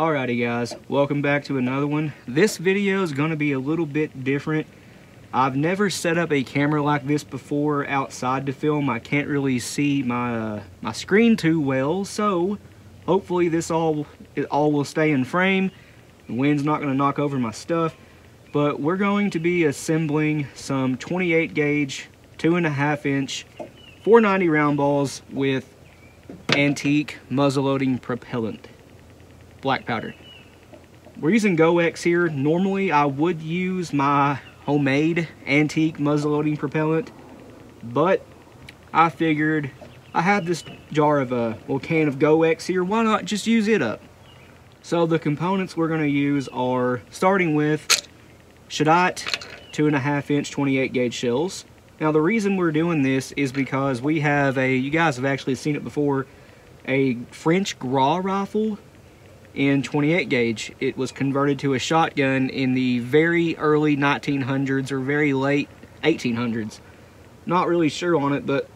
Alrighty guys, welcome back to another one. This video is going to be a little bit different. I've never set up a camera like this before outside to film. I can't really see my screen too well, so hopefully this all will stay in frame. The wind's not going to knock over my stuff, but we're going to be assembling some 28 gauge 2.5 inch 490 round balls with antique muzzleloading propellant, black powder. We're using Gras here. Normally I would use my homemade antique muzzleloading propellant, but I figured I have this jar of can of Gras here, why not just use it up? So the components we're going to use are, starting with Gras 2.5 inch 28 gauge shells. Now the reason we're doing this is because we have you guys have actually seen it before, a French Gras rifle in 28 gauge. It was converted to a shotgun in the very early 1900s or very late 1800s. Not really sure on it, but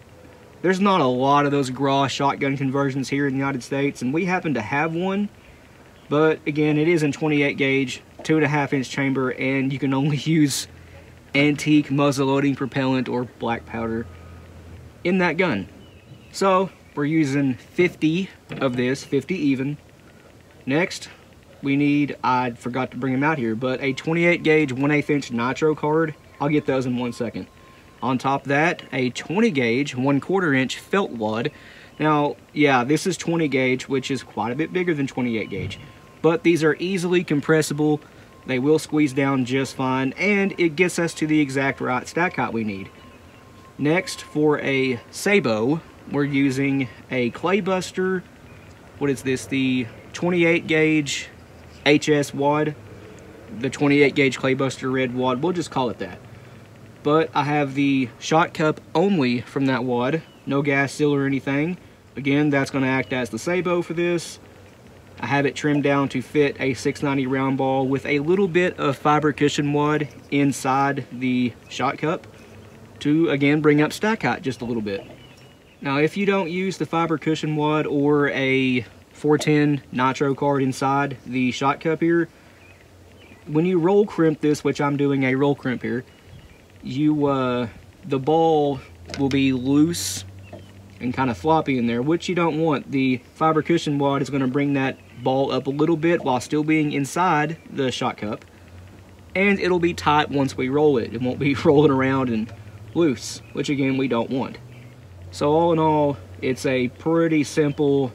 there's not a lot of those Gras shotgun conversions here in the United States, and we happen to have one. But again, it is in 28 gauge, 2.5 inch chamber, and you can only use antique muzzleloading propellant or black powder in that gun. So we're using 50 of this, 50 even. Next, we need, I forgot to bring them out here, but a 28 gauge 1/8 inch nitro card. I'll get those in 1 second. On top of that, a 20 gauge 1/4 inch felt wad. Now, yeah, this is 20 gauge, which is quite a bit bigger than 28 gauge, but these are easily compressible. They will squeeze down just fine, and it gets us to the exact right stack height we need. Next, for a sabot, we're using a clay buster. What is this? The 28 gauge HS wad, the 28 gauge clay buster red wad, we'll just call it that. But I have the shot cup only from that wad, no gas seal or anything. Again, that's going to act as the sabot for this. I have it trimmed down to fit a 690 round ball with a little bit of fiber cushion wad inside the shot cup to again bring up stack height just a little bit. Now if you don't use the fiber cushion wad or a 410 nitro card inside the shot cup here, when you roll crimp this, which I'm doing a roll crimp here, the ball will be loose and kind of floppy in there, which you don't want. The fiber cushion wad is going to bring that ball up a little bit while still being inside the shot cup, and it'll be tight once we roll it. It won't be rolling around and loose, which again we don't want. So all in all, it's a pretty simple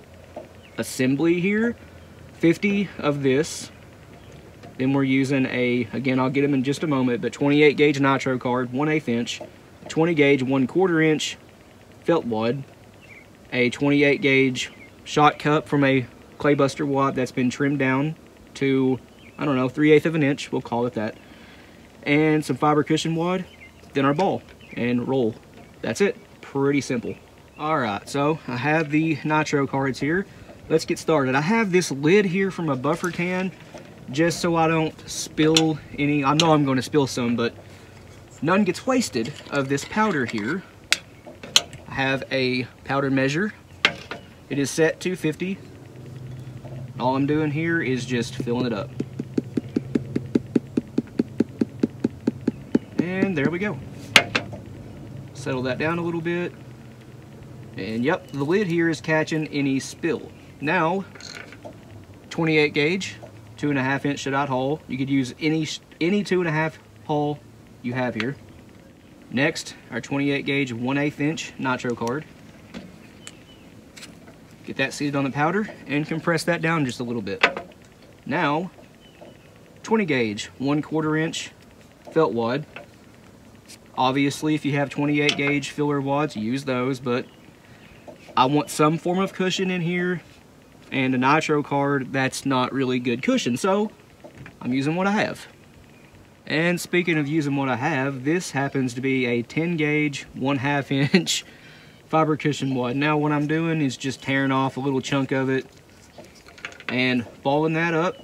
assembly here. 50 of this. Then we're using again, I'll get them in just a moment, but 28 gauge nitro card, 1/8 inch, 20 gauge 1/4 inch felt wad, a 28 gauge shot cup from a clay buster wad that's been trimmed down to, I don't know, 3/8 of an inch, we'll call it that, and some fiber cushion wad, then our ball, and roll. That's it. Pretty simple. Alright, so I have the nitro cards here. Let's get started. I have this lid here from a buffer can, just so I don't spill any. I know I'm going to spill some, but none gets wasted of this powder here. I have a powder measure. It is set to 50. All I'm doing here is just filling it up. And there we go. Settle that down a little bit. And yep, the lid here is catching any spill. Now, 28 gauge, 2.5 inch shut-out hole. You could use any 2.5 hole you have here. Next, our 28 gauge 1/8 inch nitro card. Get that seated on the powder and compress that down just a little bit. Now, 20 gauge 1/4 inch felt wad. Obviously, if you have 28 gauge filler wads, use those, but I want some form of cushion in here, and a nitro card, that's not really good cushion, so I'm using what I have. And speaking of using what I have, this happens to be a 10 gauge 1/2 inch fiber cushion wad. Now what I'm doing is just tearing off a little chunk of it and balling that up,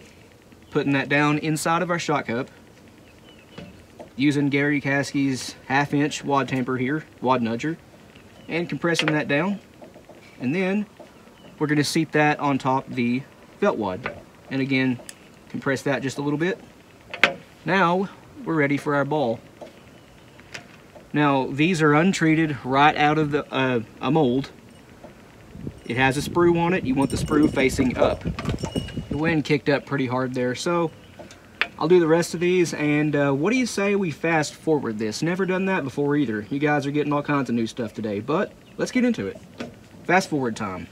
putting that down inside of our shot cup, using Gary Caskey's 1/2 inch wad tamper here, wad nudger, and compressing that down. And then we're going to seat that on top the felt wad. And again, compress that just a little bit. Now, we're ready for our ball. Now, these are untreated right out of a mold. It has a sprue on it. You want the sprue facing up. The wind kicked up pretty hard there, so I'll do the rest of these. And what do you say we fast forward this? Never done that before either. You guys are getting all kinds of new stuff today, but let's get into it. Fast forward time.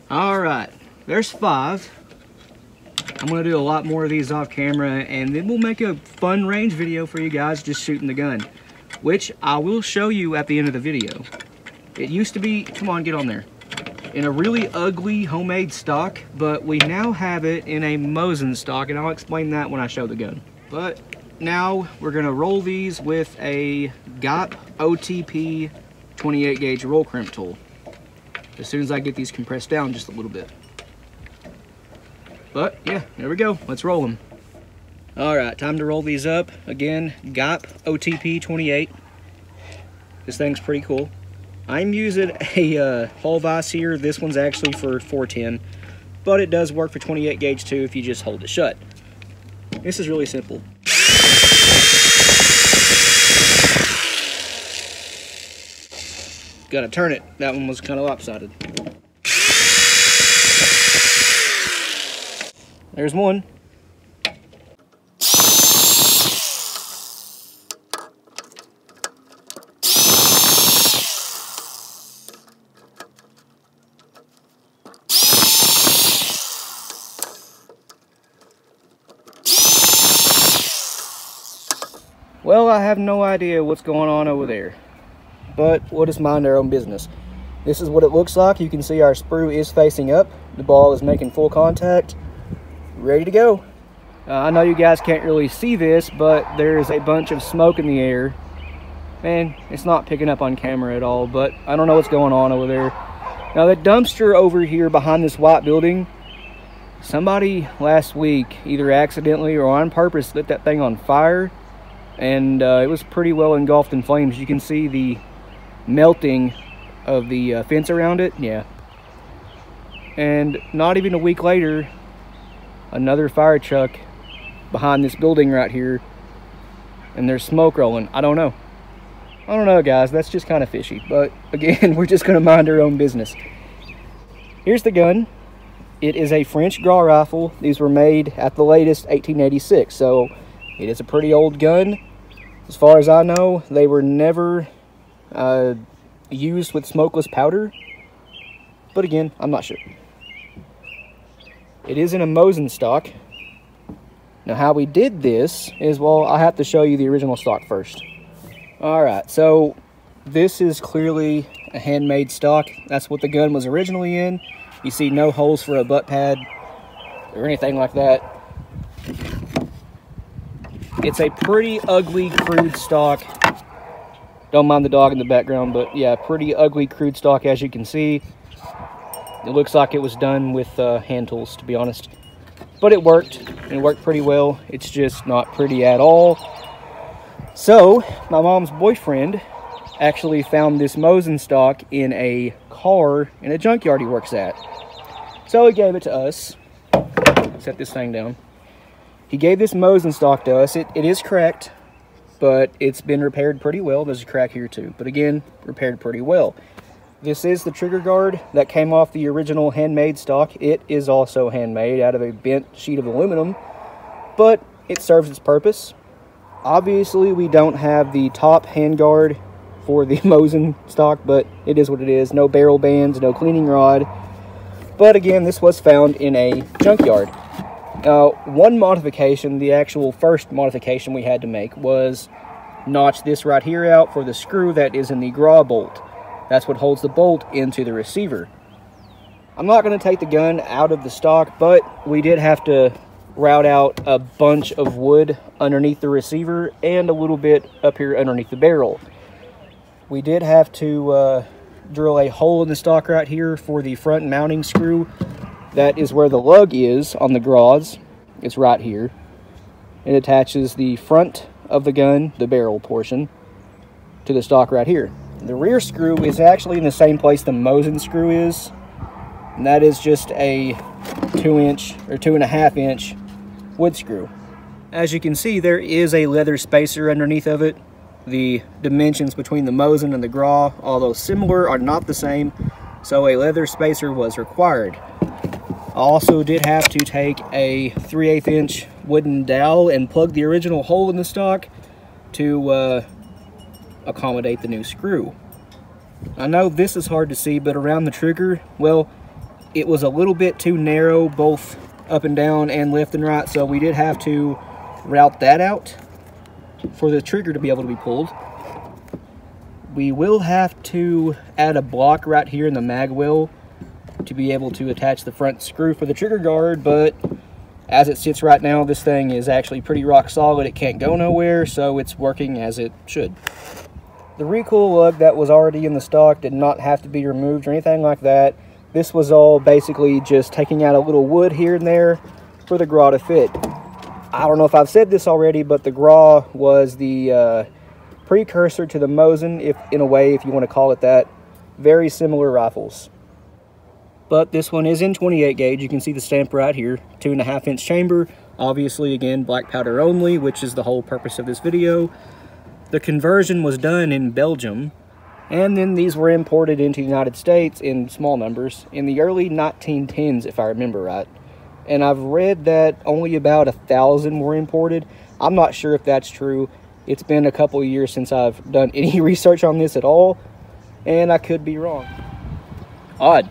Alright, there's 5. I'm going to do a lot more of these off camera, and then we'll make a fun range video for you guys just shooting the gun, which I will show you at the end of the video. It used to be, come on, get on there, in a really ugly homemade stock, but we now have it in a Mosin stock, and I'll explain that when I show the gun. But now we're going to roll these with a Gras OTP 28 gauge roll crimp tool. As soon as I get these compressed down just a little bit. But yeah, there we go. Let's roll them. All right, time to roll these up. Again, Gras OTP 28. This thing's pretty cool. I'm using a Hall vise here. This one's actually for 410, but it does work for 28 gauge too if you just hold it shut. This is really simple. Gotta turn it. That one was kind of lopsided. There's one. Well, I have no idea what's going on over there, but we'll just mind our own business. This is what it looks like. You can see our sprue is facing up. The ball is making full contact. Ready to go. I know you guys can't really see this, but there's a bunch of smoke in the air. And it's not picking up on camera at all, but I don't know what's going on over there. Now, the dumpster over here behind this white building, somebody last week, either accidentally or on purpose, lit that thing on fire. And it was pretty well engulfed in flames. You can see the melting of the fence around it. Yeah. And not even a week later, another fire truck behind this building right here, and there's smoke rolling. I don't know, guys. That's just kind of fishy. But again, we're just gonna mind our own business. Here's the gun. It is a French Gras rifle. These were made at the latest 1886, so it is a pretty old gun. As far as I know, they were never used with smokeless powder, but again, I'm not sure. It is in a Mosin stock. Now, how we did this is, well, I have to show you the original stock first. All right, so this is clearly a handmade stock. That's what the gun was originally in. You see no holes for a butt pad or anything like that. It's a pretty ugly, crude stock. Don't mind the dog in the background, but yeah, pretty ugly, crude stock, as you can see. It looks like it was done with hand tools, to be honest. But it worked, and it worked pretty well. It's just not pretty at all. So, my mom's boyfriend actually found this Mosin stock in a car in a junkyard he works at. So he gave it to us. Set this thing down. He gave this Mosin stock to us. It is cracked, but it's been repaired pretty well. There's a crack here too, but again, repaired pretty well. This is the trigger guard that came off the original handmade stock. It is also handmade out of a bent sheet of aluminum, but it serves its purpose. Obviously, we don't have the top handguard for the Mosin stock, but it is what it is. No barrel bands, no cleaning rod. But again, this was found in a junkyard. One modification, the actual first modification we had to make, was notch this right here out for the screw that is in the Gras bolt. That's what holds the bolt into the receiver. I'm not going to take the gun out of the stock, but we did have to route out a bunch of wood underneath the receiver and a little bit up here underneath the barrel. We did have to drill a hole in the stock right here for the front mounting screw. That is where the lug is on the Gras. It's right here. It attaches the front of the gun, the barrel portion, to the stock right here. The rear screw is actually in the same place the Mosin screw is, and that is just a 2-inch or 2.5 inch wood screw. As you can see, there is a leather spacer underneath of it. The dimensions between the Mosin and the Gras, although similar, are not the same, so a leather spacer was required. I also did have to take a 3/8 inch wooden dowel and plug the original hole in the stock to accommodate the new screw. I know this is hard to see, but around the trigger, well, it was a little bit too narrow, both up and down and left and right, so we did have to route that out for the trigger to be able to be pulled. We will have to add a block right here in the mag well to be able to attach the front screw for the trigger guard, but as it sits right now, this thing is actually pretty rock solid. It can't go nowhere, so it's working as it should. The recoil lug that was already in the stock did not have to be removed or anything like that. This was all basically just taking out a little wood here and there for the Gras to fit. I don't know if I've said this already, but the Gras was the precursor to the Mosin, if in a way, if you want to call it that. Very similar rifles. But this one is in 28 gauge. You can see the stamp right here. 2.5 inch chamber. Obviously, again, black powder only, which is the whole purpose of this video. The conversion was done in Belgium, and then these were imported into the United States in small numbers in the early 1910s, if I remember right. And I've read that only about 1,000 were imported. I'm not sure if that's true. It's been a couple of years since I've done any research on this at all, and I could be wrong. Odd.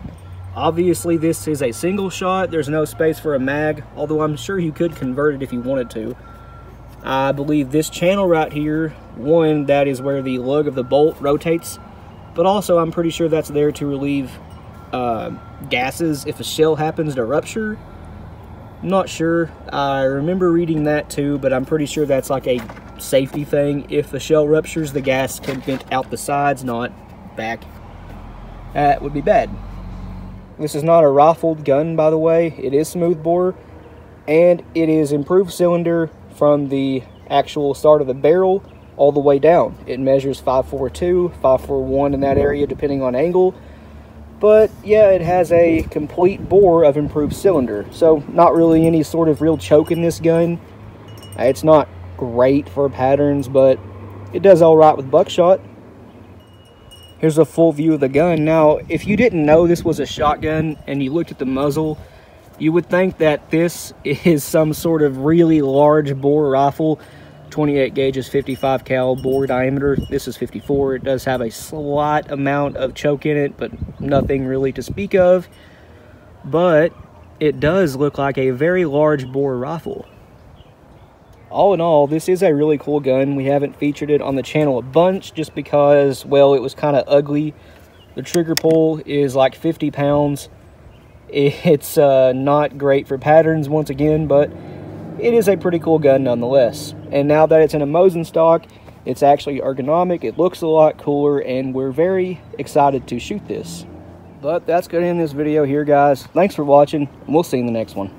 Obviously, this is a single shot. There's no space for a mag, although I'm sure you could convert it if you wanted to. I believe this channel right here, one, that is where the lug of the bolt rotates, but also I'm pretty sure that's there to relieve gases if a shell happens to rupture. I'm not sure. I remember reading that too, but I'm pretty sure that's like a safety thing. If the shell ruptures, the gas can vent out the sides, not back. That would be bad. This is not a rifled gun, by the way. It is smooth bore, and it is improved cylinder from the actual start of the barrel all the way down. It measures 5.42, 5.41 in that area, depending on angle. But yeah, it has a complete bore of improved cylinder. So not really any sort of real choke in this gun. It's not great for patterns, but it does all right with buckshot. Here's a full view of the gun. Now, if you didn't know this was a shotgun and you looked at the muzzle, you would think that this is some sort of really large bore rifle. 28 gauge is 55 cal bore diameter. This is 54. It does have a slight amount of choke in it, but nothing really to speak of. But it does look like a very large bore rifle. All in all, this is a really cool gun. We haven't featured it on the channel a bunch just because, well, it was kind of ugly. The trigger pull is like 50 pounds. It's not great for patterns once again, but it is a pretty cool gun nonetheless. And now that it's in a Mosin stock, it's actually ergonomic, it looks a lot cooler, and we're very excited to shoot this. But that's going to end this video here, guys. Thanks for watching, and we'll see you in the next one.